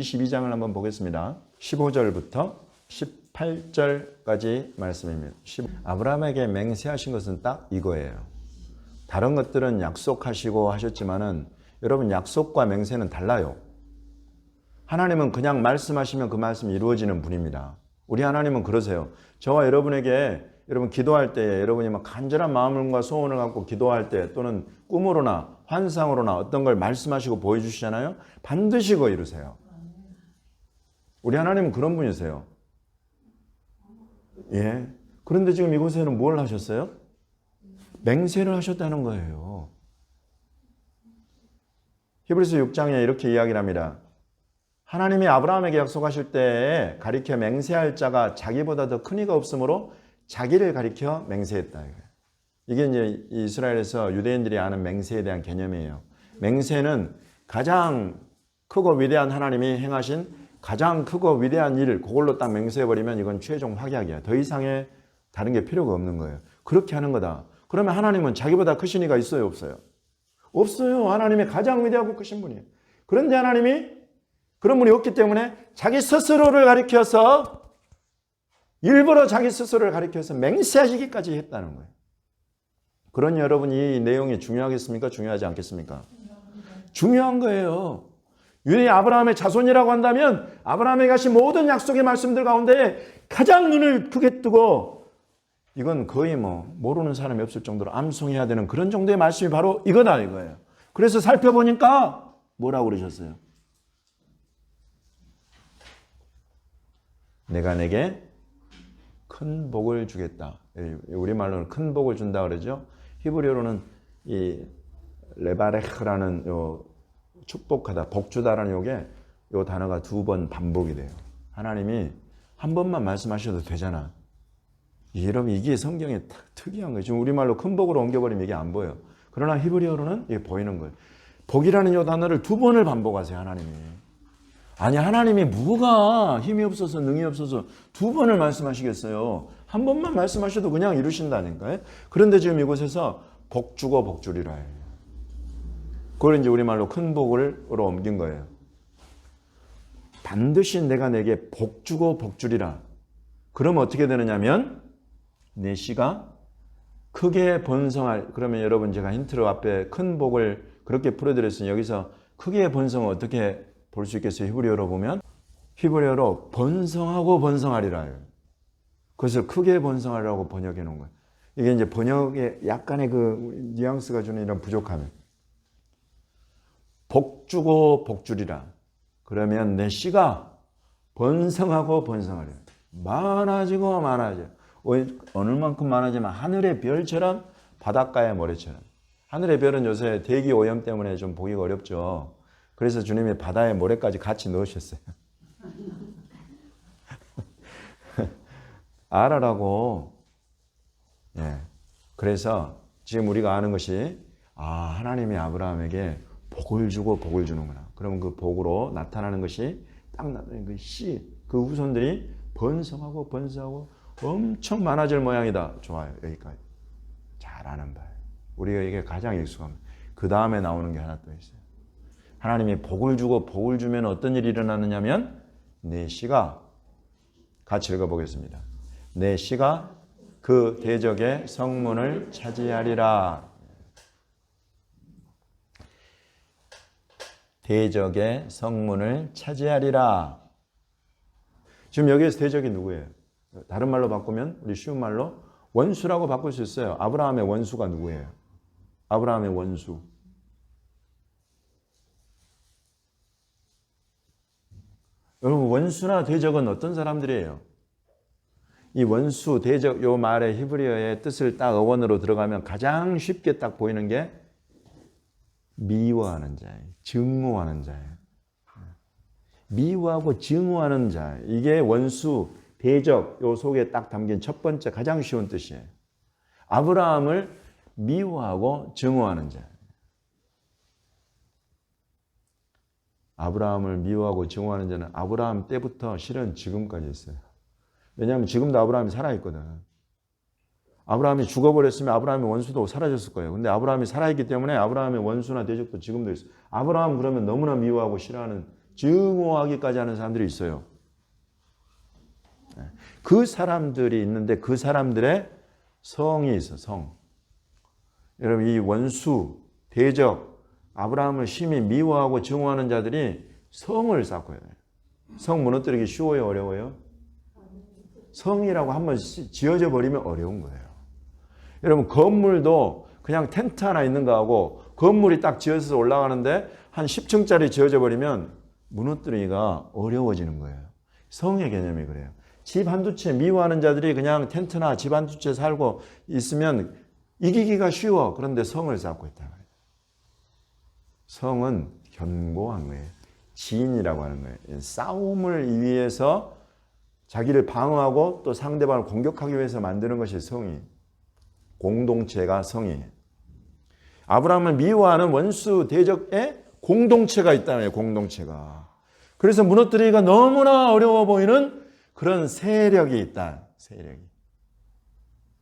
22장을 한번 보겠습니다. 15절부터 18절까지 말씀입니다. 아브라함에게 맹세하신 것은 딱 이거예요. 다른 것들은 약속하시고 하셨지만은 여러분 약속과 맹세는 달라요. 하나님은 그냥 말씀하시면 그 말씀이 이루어지는 분입니다. 우리 하나님은 그러세요. 저와 여러분에게 여러분 기도할 때에 여러분이 막 간절한 마음과 소원을 갖고 기도할 때 또는 꿈으로나 환상으로나 어떤 걸 말씀하시고 보여주시잖아요. 반드시 그거 이루세요. 우리 하나님은 그런 분이세요. 예. 그런데 지금 이곳에는 뭘 하셨어요? 맹세를 하셨다는 거예요. 히브리서 6장에 이렇게 이야기를 합니다. 하나님이 아브라함에게 약속하실 때에 가리켜 맹세할 자가 자기보다 더 큰 이가 없으므로 자기를 가리켜 맹세했다. 이게 이제 이스라엘에서 유대인들이 아는 맹세에 대한 개념이에요. 맹세는 가장 크고 위대한 하나님이 행하신 가장 크고 위대한 일, 그걸로 딱 맹세해버리면 이건 최종 확약이야. 더 이상의 다른 게 필요가 없는 거예요. 그렇게 하는 거다. 그러면 하나님은 자기보다 크신 이가 있어요, 없어요? 없어요. 하나님이 가장 위대하고 크신 분이에요. 그런데 하나님이 그런 분이 없기 때문에 자기 스스로를 가리켜서 일부러 자기 스스로를 가리켜서 맹세하시기까지 했다는 거예요. 그런 여러분이 이 내용이 중요하겠습니까? 중요하지 않겠습니까? 중요한 거예요. 유대 아브라함의 자손이라고 한다면 아브라함에게 하신 모든 약속의 말씀들 가운데 가장 눈을 크게 뜨고 이건 거의 뭐 모르는 사람이 없을 정도로 암송해야 되는 그런 정도의 말씀이 바로 이거다 이거예요. 그래서 살펴보니까 뭐라고 그러셨어요? 내가 내게 큰 복을 주겠다. 우리말로는 큰 복을 준다 그러죠. 히브리어로는 이 레바레흐라는 요 축복하다, 복주다라는 요게 요 단어가 2번 반복이 돼요. 하나님이 한 번만 말씀하셔도 되잖아. 여러분 이게 성경에 특이한 거예요. 지금 우리말로 큰 복으로 옮겨버리면 이게 안 보여요. 그러나 히브리어로는 이게 보이는 거예요. 복이라는 요 단어를 2번을 반복하세요. 하나님이. 아니 하나님이 뭐가 힘이 없어서 능이 없어서 2번을 말씀하시겠어요. 한 번만 말씀하셔도 그냥 이루신다니까요. 그런데 지금 이곳에서 복 주고 복 주리라 해요. 그걸 이제 우리말로 큰 복으로 옮긴 거예요. 반드시 내가 내게 복 주고 복 주리라. 그러면 어떻게 되느냐면 내 씨가 크게 번성할. 그러면 여러분 제가 힌트로 앞에 큰 복을 그렇게 풀어드렸으니 여기서 크게 번성을 어떻게 볼 수 있겠어요? 히브리어로 보면 히브리어로 번성하고 번성하리라. 그것을 크게 번성하리라고 번역해 놓은 거예요. 이게 이제 번역에 약간의 그 뉘앙스가 주는 이런 부족함이에요. 복 주고 복 주리라. 그러면 내 씨가 번성하고 번성하리라. 많아지고 많아져. 어느 만큼 많아지면 하늘의 별처럼 바닷가의 모래처럼. 하늘의 별은 요새 대기 오염 때문에 좀 보기가 어렵죠. 그래서 주님이 바다에 모래까지 같이 넣으셨어요. 알아라고. 예. 그래서 지금 우리가 아는 것이 하나님이 아브라함에게 복을 주고 복을 주는구나. 그러면 그 복으로 나타나는 것이 딱 나타나는 그 씨, 그 후손들이 번성하고 번성하고 엄청 많아질 모양이다. 좋아요. 여기까지. 잘 아는 바예요. 우리가 이게 가장 익숙합니다. 그 다음에 나오는 게 하나 또 있어요. 하나님이 복을 주고 복을 주면 어떤 일이 일어나느냐면 내 씨가 같이 읽어보겠습니다. 내 씨가 그 대적의 성문을 차지하리라. 대적의 성문을 차지하리라. 지금 여기에서 대적이 누구예요? 다른 말로 바꾸면 우리 쉬운 말로 원수라고 바꿀 수 있어요. 아브라함의 원수가 누구예요? 아브라함의 원수. 여러분 원수나 대적은 어떤 사람들이에요? 이 원수, 대적 요 말의 히브리어의 뜻을 딱 어원으로 들어가면 가장 쉽게 딱 보이는 게 미워하는 자예요. 증오하는 자예요. 미워하고 증오하는 자. 이게 원수, 대적 요 속에 딱 담긴 첫 번째 가장 쉬운 뜻이에요. 아브라함을 미워하고 증오하는 자. 아브라함을 미워하고 증오하는 자는 아브라함 때부터 실은 지금까지 있어요. 왜냐하면 지금도 아브라함이 살아있거든. 아브라함이 죽어버렸으면 아브라함의 원수도 사라졌을 거예요. 근데 아브라함이 살아있기 때문에 아브라함의 원수나 대적도 지금도 있어요. 아브라함 그러면 너무나 미워하고 싫어하는 증오하기까지 하는 사람들이 있어요. 그 사람들이 있는데 그 사람들의 성이 있어, 성. 여러분, 이 원수, 대적, 아브라함을 심히 미워하고 증오하는 자들이 성을 쌓고 해요. 성 무너뜨리기 쉬워요, 어려워요? 성이라고 한번 지어져 버리면 어려운 거예요. 여러분, 건물도 그냥 텐트 하나 있는 거하고 건물이 딱 지어서 올라가는데 한 10층짜리 지어져 버리면 무너뜨리기가 어려워지는 거예요. 성의 개념이 그래요. 집 한두 채 미워하는 자들이 그냥 텐트나 집 한두 채 살고 있으면 이기기가 쉬워. 그런데 성을 쌓고 있다 말이에요. 성은 견고한 거예요. 지인이라고 하는 거예요. 싸움을 위해서 자기를 방어하고 또 상대방을 공격하기 위해서 만드는 것이 성이. 공동체가 성이에요. 아브라함을 미워하는 원수 대적의 공동체가 있다는 공동체가. 그래서 무너뜨리기가 너무나 어려워 보이는 그런 세력이 있다. 세력이.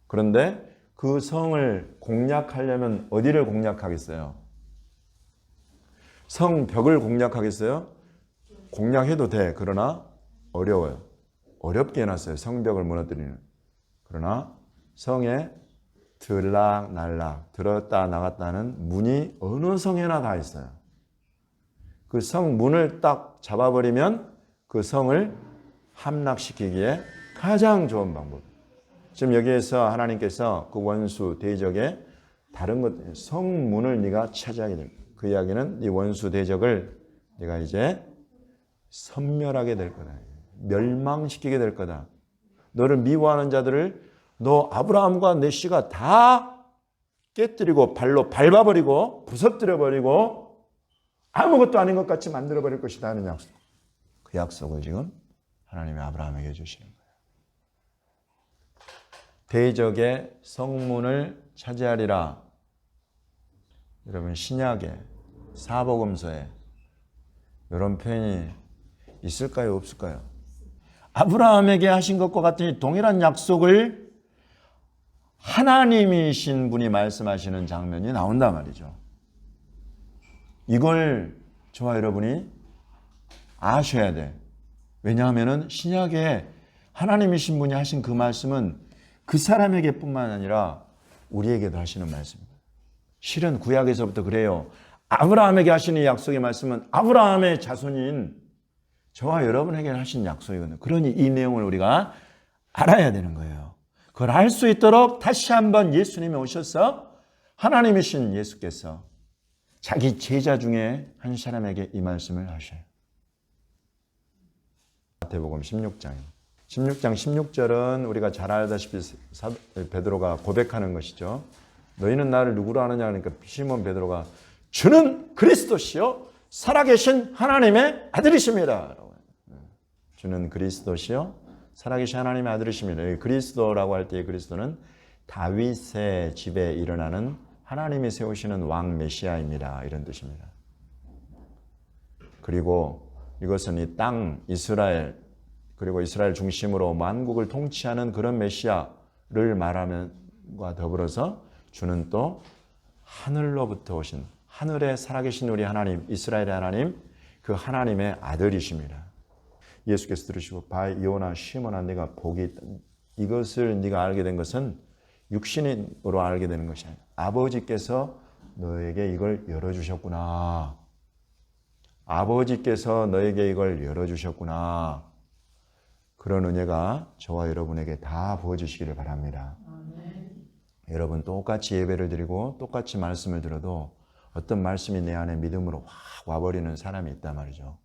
그런데 그 성을 공략하려면 어디를 공략하겠어요? 성벽을 공략하겠어요? 공략해도 돼. 그러나 어려워요. 어렵게 해놨어요. 성벽을 무너뜨리는. 그러나 성에 들락날락 들었다 나갔다는 문이 어느 성에나 다 있어요. 그 성 문을 딱 잡아버리면 그 성을 함락시키기에 가장 좋은 방법. 지금 여기에서 하나님께서 그 원수 대적의 다른 것, 성문을 네가 차지하게 될 거야. 그 이야기는 네 원수 대적을 네가 이제 섬멸하게 될 거다. 멸망시키게 될 거다. 너를 미워하는 자들을 너 아브라함과 내 씨가 다 깨뜨리고 발로 밟아버리고 부서뜨려버리고 아무것도 아닌 것 같이 만들어버릴 것이다 하는 약속. 그 약속을 지금 하나님이 아브라함에게 주시는 거예요. 대적의 성문을 차지하리라. 여러분, 신약에 사복음서에 이런 표현이 있을까요? 없을까요? 아브라함에게 하신 것과 같은 동일한 약속을 하나님이신 분이 말씀하시는 장면이 나온단 말이죠. 이걸 저와 여러분이 아셔야 돼. 왜냐하면 신약에 하나님이신 분이 하신 그 말씀은 그 사람에게 뿐만 아니라 우리에게도 하시는 말씀입니다. 실은 구약에서부터 그래요. 아브라함에게 하시는 약속의 말씀은 아브라함의 자손인 저와 여러분에게 하신 약속이거든요. 그러니 이 내용을 우리가 알아야 되는 거예요. 그걸 알 수 있도록 다시 한번 예수님이 오셔서 하나님이신 예수께서 자기 제자 중에 한 사람에게 이 말씀을 하셔요. 마태복음 16장 16절은 우리가 잘 알다시피 베드로가 고백하는 것이죠. 너희는 나를 누구로 아느냐 하니까 시몬 베드로가 주는 그리스도시요 살아계신 하나님의 아들이십니다. 주는 그리스도시요 살아계신 하나님의 아들이십니다. 그리스도라고 할 때의 그리스도는 다윗의 집에 일어나는 하나님이 세우시는 왕 메시아입니다. 이런 뜻입니다. 그리고 이것은 이 땅 이스라엘 그리고 이스라엘 중심으로 만국을 통치하는 그런 메시아를 말하면과 더불어서 주는 또 하늘로부터 오신 하늘에 살아계신 우리 하나님 이스라엘의 하나님 그 하나님의 아들이십니다. 예수께서 들으시고 바 요나 시몬아 네가 복이 있다. 이것을 네가 알게 된 것은 육신으로 알게 되는 것이 아니라 아버지께서 너에게 이걸 열어주셨구나. 아버지께서 너에게 이걸 열어주셨구나. 그런 은혜가 저와 여러분에게 다 부어주시기를 바랍니다. 여러분 똑같이 예배를 드리고 똑같이 말씀을 들어도 어떤 말씀이 내 안에 믿음으로 확 와버리는 사람이 있단 말이죠.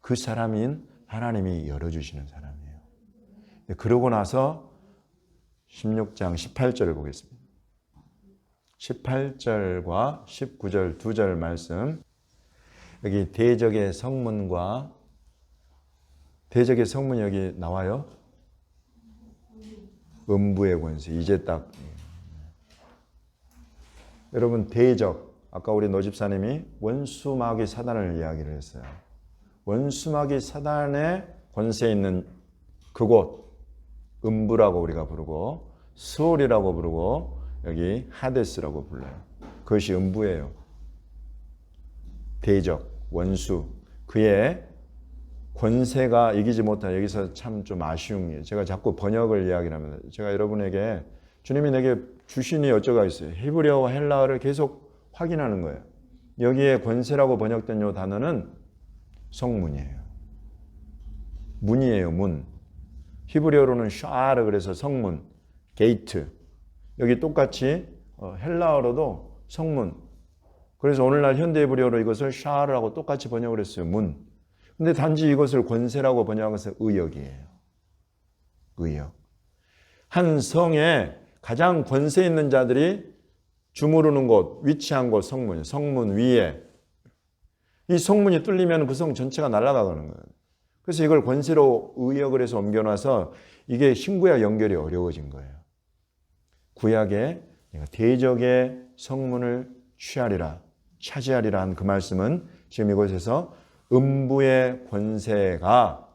그 사람인 하나님이 열어주시는 사람이에요. 그러고 나서 16장 18절을 보겠습니다. 18절과 19절 두 절 말씀. 여기 대적의 성문과 대적의 성문 여기 나와요. 음부의 권세. 이제 딱 여러분 대적 아까 우리 노 집사님이 원수마귀 사단을 이야기를 했어요. 원수마귀 사단의 권세에 있는 그곳 음부라고 우리가 부르고 수올이라고 부르고 여기 하데스라고 불러요. 그것이 음부예요. 대적, 원수, 그의 권세가 이기지 못한, 여기서 참 좀 아쉬운 게, 제가 자꾸 번역을 이야기를 합니다. 제가 여러분에게 주님이 내게 주시니 어쩌가 있어요. 히브리어와 헬라어를 계속 확인하는 거예요. 여기에 권세라고 번역된 이 단어는 성문이에요. 문이에요, 문. 히브리어로는 샤르, 그래서 성문, 게이트. 여기 똑같이 헬라어로도 성문. 그래서 오늘날 현대 히브리어로 이것을 샤르라고 똑같이 번역을 했어요, 문. 근데 단지 이것을 권세라고 번역해서 의역이에요. 의역. 한 성에 가장 권세 있는 자들이 주무르는 곳, 위치한 곳, 성문이에요. 성문 위에. 이 성문이 뚫리면 그 성 전체가 날아가는 거예요. 그래서 이걸 권세로 의역을 해서 옮겨놔서 이게 신구약 연결이 어려워진 거예요. 구약에 대적의 성문을 취하리라, 차지하리라 한 그 말씀은 지금 이곳에서 음부의 권세가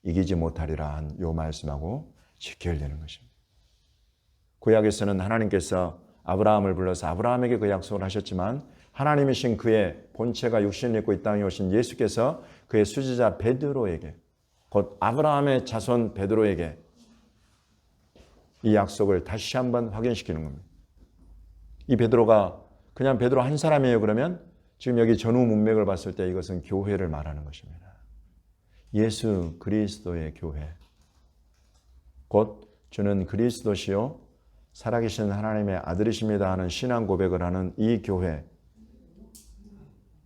이기지 못하리라 한 이 말씀하고 직결되는 것입니다. 구약에서는 하나님께서 아브라함을 불러서 아브라함에게 그 약속을 하셨지만 하나님이신 그의 본체가 육신을 입고 이 땅에 오신 예수께서 그의 수지자 베드로에게, 곧 아브라함의 자손 베드로에게 이 약속을 다시 한번 확인시키는 겁니다. 이 베드로가 그냥 베드로 한 사람이에요. 그러면 지금 여기 전후 문맥을 봤을 때 이것은 교회를 말하는 것입니다. 예수 그리스도의 교회. 곧 주는 그리스도시요 살아계신 하나님의 아들이십니다 하는 신앙 고백을 하는 이 교회.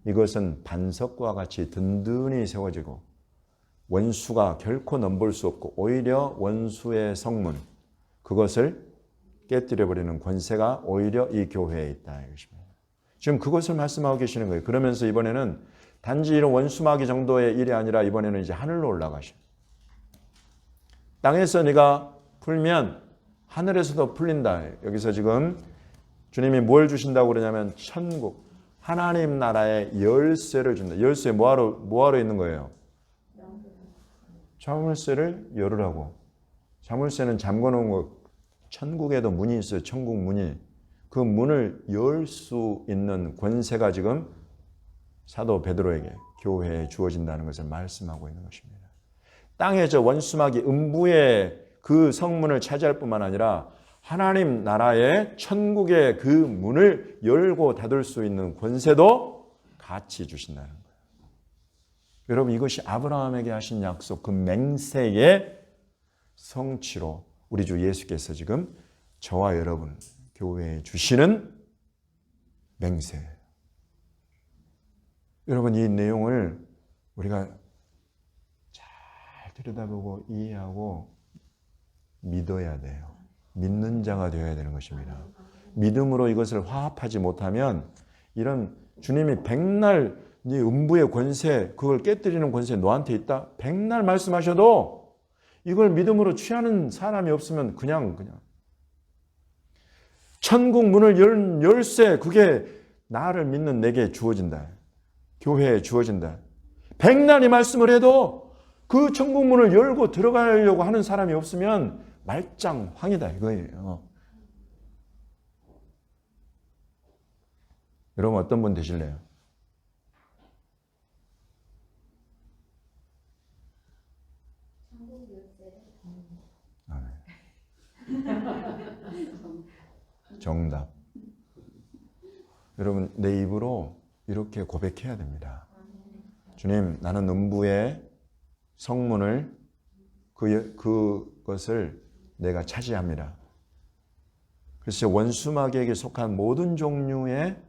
이것은 반석과 같이 든든히 세워지고 원수가 결코 넘볼 수 없고 오히려 원수의 성문, 그것을 깨뜨려버리는 권세가 오히려 이 교회에 있다. 이것입니다. 지금 그것을 말씀하고 계시는 거예요. 그러면서 이번에는 단지 이런 원수마귀 정도의 일이 아니라 이번에는 이제 하늘로 올라가셔. 땅에서 네가 풀면 하늘에서도 풀린다. 여기서 지금 주님이 뭘 주신다고 그러냐면 천국, 하나님 나라의 열쇠를 준다. 열쇠 뭐하러 있는 거예요? 자물쇠를 열으라고. 자물쇠는 잠궈놓은 거. 천국에도 문이 있어요. 천국 문이. 그 문을 열 수 있는 권세가 지금 사도 베드로에게 교회에 주어진다는 것을 말씀하고 있는 것입니다. 땅에 저 원수마귀 음부의 그 성문을 차지할 뿐만 아니라 하나님 나라의 천국의 그 문을 열고 닫을 수 있는 권세도 같이 주신다는 거예요. 여러분, 이것이 아브라함에게 하신 약속, 그 맹세의 성취로 우리 주 예수께서 지금 저와 여러분 교회에 주시는 맹세예요. 여러분, 이 내용을 우리가 잘 들여다보고 이해하고 믿어야 돼요. 믿는 자가 되어야 되는 것입니다. 믿음으로 이것을 화합하지 못하면 이런 주님이 백날 네 음부의 권세, 그걸 깨뜨리는 권세 너한테 있다? 백날 말씀하셔도 이걸 믿음으로 취하는 사람이 없으면 그냥 천국 문을 열 열쇠, 그게 나를 믿는 내게 주어진다. 교회에 주어진다. 백날 이 말씀을 해도 그 천국 문을 열고 들어가려고 하는 사람이 없으면 말짱황이다 이거예요. 여러분, 어떤 분 되실래요? 정답. 여러분, 내 입으로 이렇게 고백해야 됩니다. 주님, 나는 음부의 성문을 그것을 내가 차지합니다. 그래서 원수마귀에게 속한 모든 종류의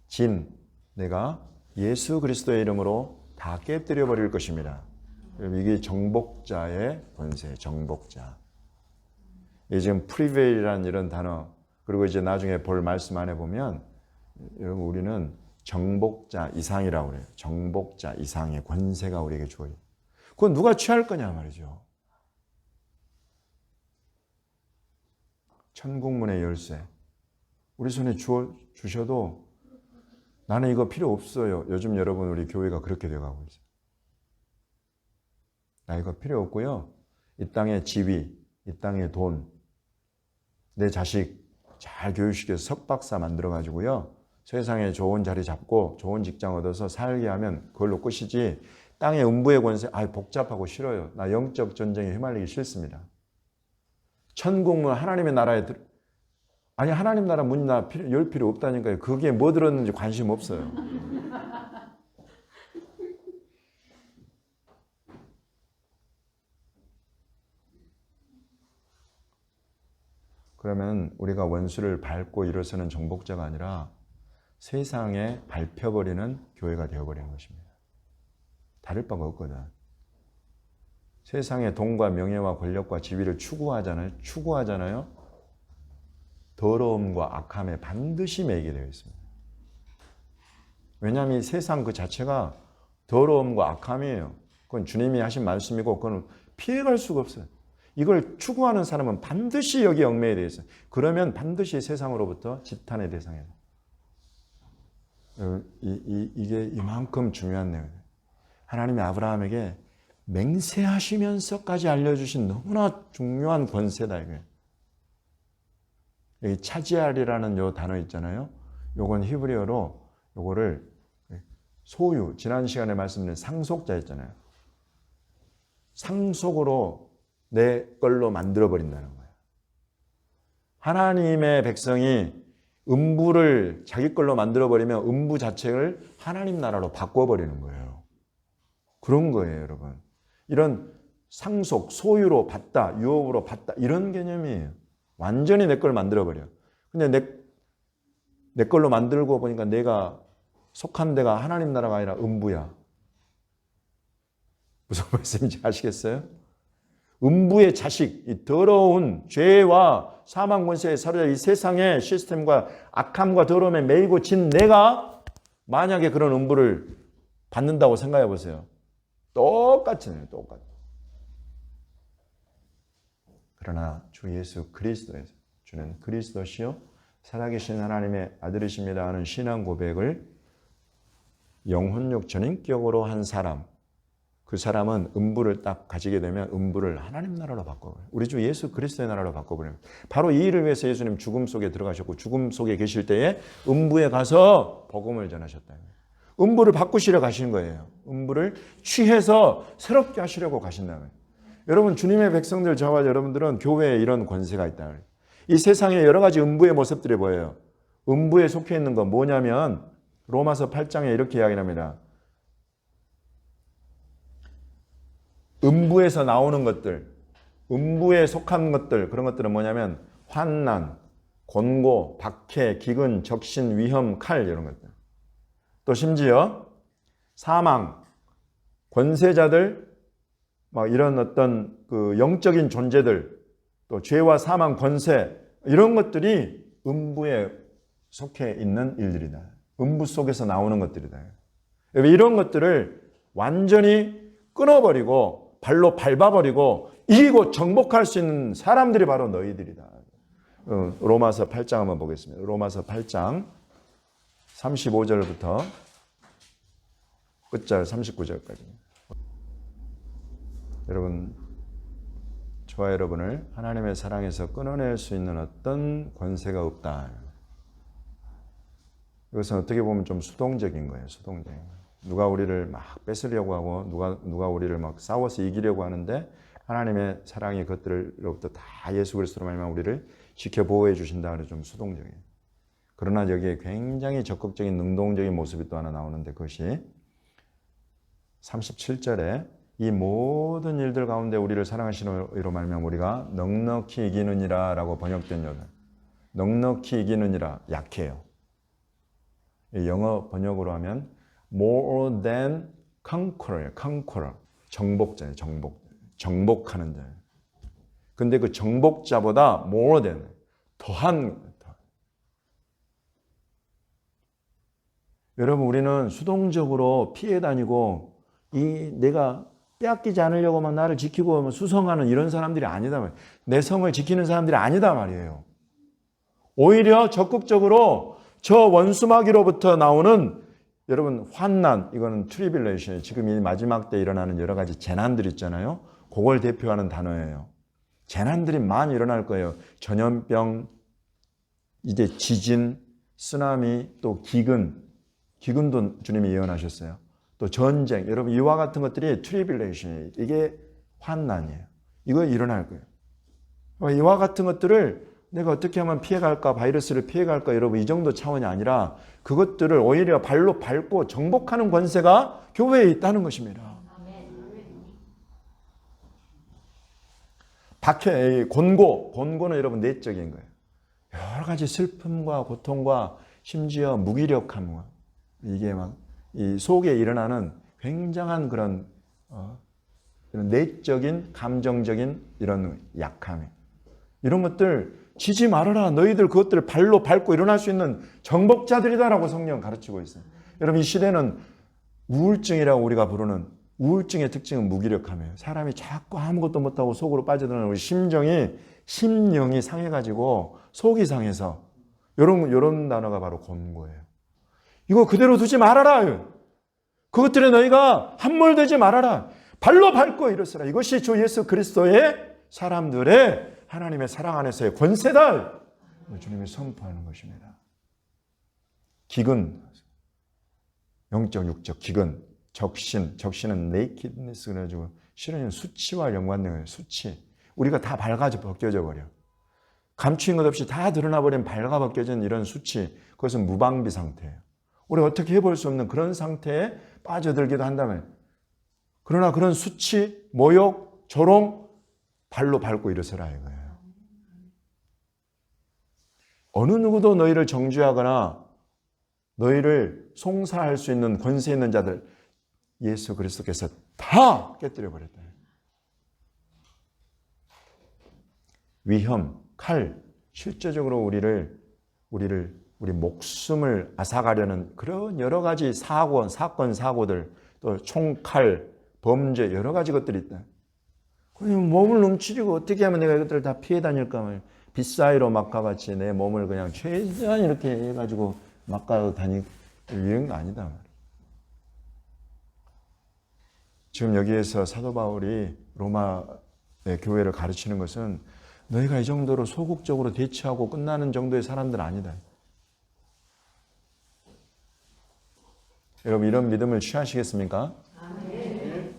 진, 내가 예수 그리스도의 이름으로 다 깨뜨려 버릴 것입니다. 이게 정복자의 권세, 정복자. 이게 지금 프리베일이라는 이런 단어, 그리고 이제 나중에 볼 말씀 안에 보면 여러분, 우리는 정복자 이상이라고 그래요. 정복자 이상의 권세가 우리에게 주어요. 그건 누가 취할 거냐 말이죠. 천국문의 열쇠. 우리 손에 주셔도 나는 이거 필요 없어요. 요즘 여러분, 우리 교회가 그렇게 되어가고 있어요. 나 이거 필요 없고요. 이 땅의 지위, 이 땅의 돈, 내 자식 잘 교육시켜서 석박사 만들어가지고요. 세상에 좋은 자리 잡고 좋은 직장 얻어서 살게 하면 그걸로 끝이지 땅의 음부의 권세, 복잡하고 싫어요. 나 영적 전쟁에 휘말리기 싫습니다. 천국은 하나님의 나라에 하나님 나라 문 열 필요 없다니까요. 그게 뭐 들었는지 관심 없어요. 그러면 우리가 원수를 밟고 일어서는 정복자가 아니라 세상에 밟혀버리는 교회가 되어버리는 것입니다. 다를 바가 없거든. 세상의 돈과 명예와 권력과 지위를 추구하잖아요. 더러움과 악함에 반드시 매이게 되어 있습니다. 왜냐하면 이 세상 그 자체가 더러움과 악함이에요. 그건 주님이 하신 말씀이고 그건 피해갈 수가 없어요. 이걸 추구하는 사람은 반드시 여기에 얽매여 되어 있어요. 그러면 반드시 세상으로부터 지탄의 대상이에요. 이게 이만큼 중요한 내용이에요. 하나님이 아브라함에게 맹세하시면서까지 알려주신 너무나 중요한 권세다 이거예요. 여기 차지하리라는 요 단어 있잖아요. 요건 히브리어로 요거를 소유, 지난 시간에 말씀드린 상속자 있잖아요. 상속으로 내 걸로 만들어버린다는 거예요. 하나님의 백성이 음부를 자기 걸로 만들어버리면 음부 자체를 하나님 나라로 바꿔버리는 거예요. 그런 거예요, 여러분. 이런 상속, 소유로 받다, 유업으로 받다 이런 개념이에요. 완전히 내 걸 만들어버려. 근데 내 걸로 만들고 보니까 내가 속한 데가 하나님 나라가 아니라 음부야. 무슨 말씀인지 아시겠어요? 음부의 자식, 이 더러운 죄와 사망 권세에 사로잡힌 이 세상의 시스템과 악함과 더러움에 매이고 진 내가 만약에 그런 음부를 받는다고 생각해 보세요. 똑같잖아요. 똑같아. 그러나 주 예수 그리스도에서 주는 그리스도시요 살아계신 하나님의 아들이십니다 하는 신앙 고백을 영혼육 전인격으로 한 사람, 그 사람은 음부를 딱 가지게 되면 음부를 하나님 나라로 바꿔버려요. 우리 주 예수 그리스도의 나라로 바꿔버려요. 바로 이 일을 위해서 예수님 죽음 속에 들어가셨고 죽음 속에 계실 때에 음부에 가서 복음을 전하셨다. 음부를 바꾸시려 가신 거예요. 음부를 취해서 새롭게 하시려고 가신다면. 여러분 주님의 백성들 저와 여러분들은 교회에 이런 권세가 있다. 이 세상에 여러 가지 음부의 모습들이 보여요. 음부에 속해 있는 건 뭐냐면 로마서 8장에 이렇게 이야기합니다. 음부에서 나오는 것들, 음부에 속한 것들, 그런 것들은 뭐냐면 환난, 곤고, 박해, 기근, 적신, 위험, 칼 이런 것들. 또 심지어 사망, 권세자들, 막 이런 어떤 그 영적인 존재들, 또 죄와 사망, 권세 이런 것들이 음부에 속해 있는 일들이다. 음부 속에서 나오는 것들이다. 이런 것들을 완전히 끊어버리고 발로 밟아버리고 이기고 정복할 수 있는 사람들이 바로 너희들이다. 로마서 8장 한번 보겠습니다. 로마서 8장 35절부터 끝절 39절까지. 여러분, 저와 여러분을 하나님의 사랑에서 끊어낼 수 있는 어떤 권세가 없다. 이것은 어떻게 보면 좀 수동적인 거예요. 수동적인 거예요. 누가 우리를 막 뺏으려고 하고 누가 우리를 막 싸워서 이기려고 하는데 하나님의 사랑이 그것들로부터 다 예수 그리스도로 말미암아 우리를 지켜 보호해 주신다. 그래서 좀 수동적이에요. 그러나 여기에 굉장히 적극적인 능동적인 모습이 또 하나 나오는데 그것이 37절에 이 모든 일들 가운데 우리를 사랑하시는 이로 말미암아 우리가 넉넉히 이기느니라 라고 번역된 요들. 넉넉히 이기느니라 약해요. 영어 번역으로 하면 more than conqueror. 정복자예요. 정복하는 자예요. 근데 그 정복자보다 more than 더한. 여러분 우리는 수동적으로 피해 다니고 내가 빼앗기지 않으려고 막 나를 지키고 수성하는 이런 사람들이 아니다 말이에요. 내 성을 지키는 사람들이 아니다 말이에요. 오히려 적극적으로 저 원수마귀로부터 나오는 여러분 환난, 이거는 트리빌레이션이에요. 지금 이 마지막 때 일어나는 여러 가지 재난들 있잖아요. 그걸 대표하는 단어예요. 재난들이 많이 일어날 거예요. 전염병, 이제 지진, 쓰나미, 또 기근도 주님이 예언하셨어요. 또 전쟁, 여러분 이와 같은 것들이 트리빌레이션이에요. 이게 환난이에요. 이거 일어날 거예요. 이와 같은 것들을 내가 어떻게 하면 피해갈까, 바이러스를 피해갈까, 여러분 이 정도 차원이 아니라 그것들을 오히려 발로 밟고 정복하는 권세가 교회에 있다는 것입니다. 권고는 여러분 내적인 거예요. 여러 가지 슬픔과 고통과 심지어 무기력함과 이게 막 이 속에 일어나는 굉장한 그런 내적인 감정적인 이런 약함, 이런 것들 지지 말아라. 너희들 그것들을 발로 밟고 일어날 수 있는 정복자들이다라고 성경은 가르치고 있어요. 여러분 이 시대는 우울증이라고 우리가 부르는 우울증의 특징은 무기력함이에요. 사람이 자꾸 아무것도 못하고 속으로 빠져드는 우리 심령이 상해가지고 속이 상해서 이런 단어가 바로 권고예요. 이거 그대로 두지 말아라. 그것들에 너희가 함몰되지 말아라. 발로 밟고 일어서라. 이것이 주 예수 그리스도의 사람들의 하나님의 사랑 안에서의 권세다. 주님이 선포하는 것입니다. 기근, 영적, 육적, 기근, 적신은 네이키드니스 그래가지고 실은 수치와 연관된 거예요. 수치. 우리가 다 밝아져 벗겨져 버려. 감추인 것 없이 다 드러나버린 밝아 벗겨진 이런 수치. 그것은 무방비 상태예요. 우리가 어떻게 해볼 수 없는 그런 상태에 빠져들기도 한다면, 그러나 그런 수치, 모욕, 조롱 발로 밟고 일어서라 이거예요. 어느 누구도 너희를 정죄하거나 너희를 송사할 수 있는 권세 있는 자들 예수 그리스도께서 다 깨뜨려 버렸다. 위험, 칼, 실제적으로 우리 목숨을 앗아가려는 그런 여러 가지 사건, 사고들, 또 총칼, 범죄, 여러 가지 것들이 있다. 그럼 몸을 움츠리고 어떻게 하면 내가 이것들을 다 피해 다닐까? 빗사이로 막가같이 내 몸을 그냥 최대한 이렇게 해가지고 막가 다니고 이런 거 아니다. 지금 여기에서 사도 바울이 로마의 교회를 가르치는 것은 너희가 이 정도로 소극적으로 대처하고 끝나는 정도의 사람들 아니다. 여러분 이런 믿음을 취하시겠습니까? 아멘.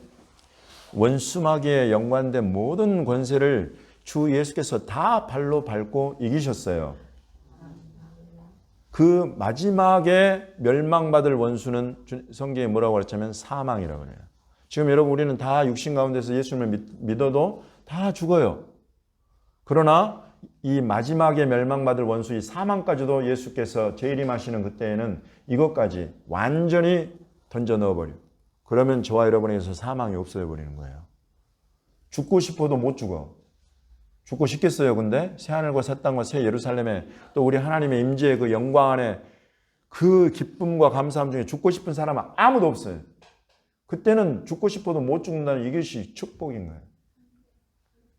원수마귀에 연관된 모든 권세를 주 예수께서 다 발로 밟고 이기셨어요. 그 마지막에 멸망받을 원수는 성경에 뭐라고 그랬냐면 사망이라고 그래요. 지금 여러분 우리는 다 육신 가운데서 예수님을 믿어도 다 죽어요. 그러나 이 마지막에 멸망받을 원수 이 사망까지도 예수께서 재림하시는 그때에는 이것까지 완전히 던져 넣어버려. 그러면 저와 여러분에게서 사망이 없어져 버리는 거예요. 죽고 싶어도 못 죽어. 죽고 싶겠어요. 근데 새하늘과 새 땅과 새 예루살렘에 또 우리 하나님의 임재의 그 영광 안에 그 기쁨과 감사함 중에 죽고 싶은 사람은 아무도 없어요. 그때는 죽고 싶어도 못 죽는다는 이것이 축복인 거예요.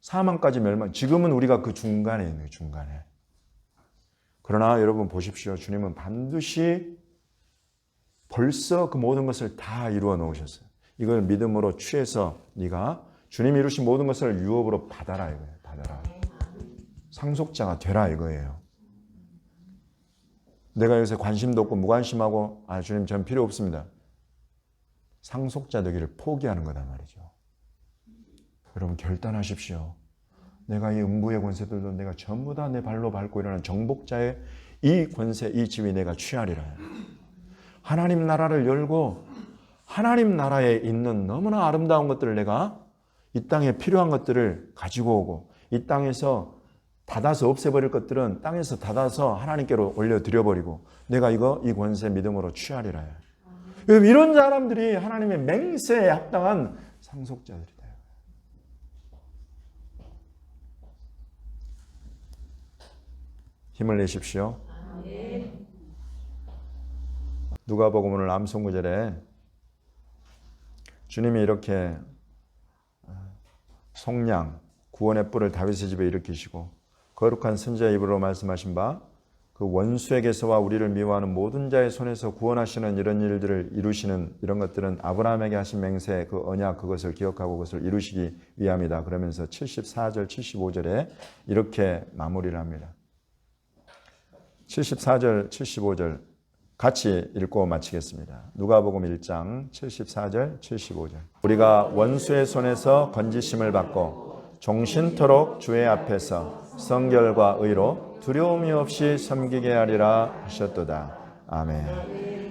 사망까지 멸망. 지금은 우리가 그 중간에 있는 거예요. 중간에. 그러나 여러분 보십시오. 주님은 반드시 벌써 그 모든 것을 다 이루어 놓으셨어요. 이걸 믿음으로 취해서 네가 주님이 이루신 모든 것을 유업으로 받아라 이거예요. 받아라. 상속자가 되라 이거예요. 내가 여기서 관심도 없고 무관심하고 주님 전 필요 없습니다. 상속자 되기를 포기하는 거단 말이죠. 여러분 결단하십시오. 내가 이 음부의 권세들도 내가 전부 다 내 발로 밟고 일어나는 정복자의 이 권세, 이 지위 내가 취하리라. 하나님 나라를 열고 하나님 나라에 있는 너무나 아름다운 것들을 내가 이 땅에 필요한 것들을 가지고 오고 이 땅에서 닫아서 없애버릴 것들은 땅에서 닫아서 하나님께로 올려드려버리고 내가 이 권세 믿음으로 취하리라. 이런 사람들이 하나님의 맹세에 합당한 상속자들이다. 힘을 내십시오. 누가복음 오늘 암송구절에 주님이 이렇게 속량 구원의 뿔을 다윗의 집에 일으키시고 거룩한 선지자의 입으로 말씀하신 바 그 원수에게서와 우리를 미워하는 모든 자의 손에서 구원하시는 이런 일들을 이루시는 이런 것들은 아브라함에게 하신 맹세 그 언약 그것을 기억하고 그것을 이루시기 위함이다. 그러면서 74절 75절에 이렇게 마무리를 합니다. 74절 75절 같이 읽고 마치겠습니다. 누가복음 1장 74절 75절. 우리가 원수의 손에서 건지심을 받고 종신토록 주의 앞에서 성결과 의로 두려움이 없이 섬기게 하리라 하셨도다. 아멘.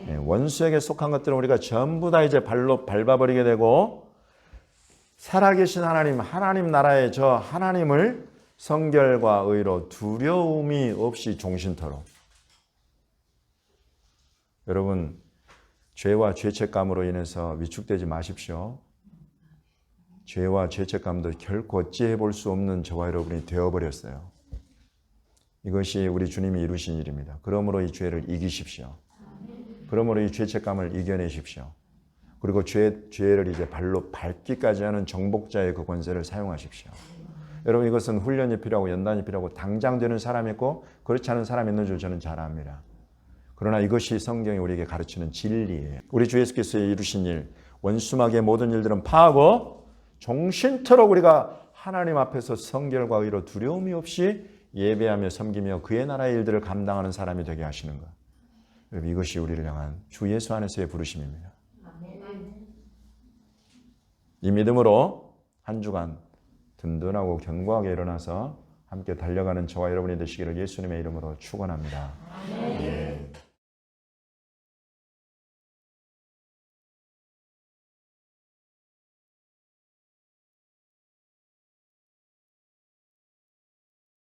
네, 원수에게 속한 것들은 우리가 전부 다 이제 발로 밟아버리게 되고 살아계신 하나님 나라의 저 하나님을 성결과 의로 두려움이 없이 종신토록. 여러분, 죄와 죄책감으로 인해서 위축되지 마십시오. 죄와 죄책감도 결코 어찌해 볼 수 없는 저와 여러분이 되어버렸어요. 이것이 우리 주님이 이루신 일입니다. 그러므로 이 죄를 이기십시오. 그러므로 이 죄책감을 이겨내십시오. 그리고 죄를 이제 발로 밟기까지 하는 정복자의 그 권세를 사용하십시오. 여러분, 이것은 훈련이 필요하고 연단이 필요하고 당장 되는 사람이 있고 그렇지 않은 사람이 있는 줄 저는 잘 압니다. 그러나 이것이 성경이 우리에게 가르치는 진리예요. 우리 주 예수께서 이루신 일, 원수막의 모든 일들은 파하고 종신토록 우리가 하나님 앞에서 성결과 의로 두려움이 없이 예배하며 섬기며 그의 나라의 일들을 감당하는 사람이 되게 하시는 것. 여러분, 이것이 우리를 향한 주 예수 안에서의 부르심입니다. 이 믿음으로 한 주간 든든하고 견고하게 일어나서 함께 달려가는 저와 여러분이 되시기를 예수님의 이름으로 축원합니다.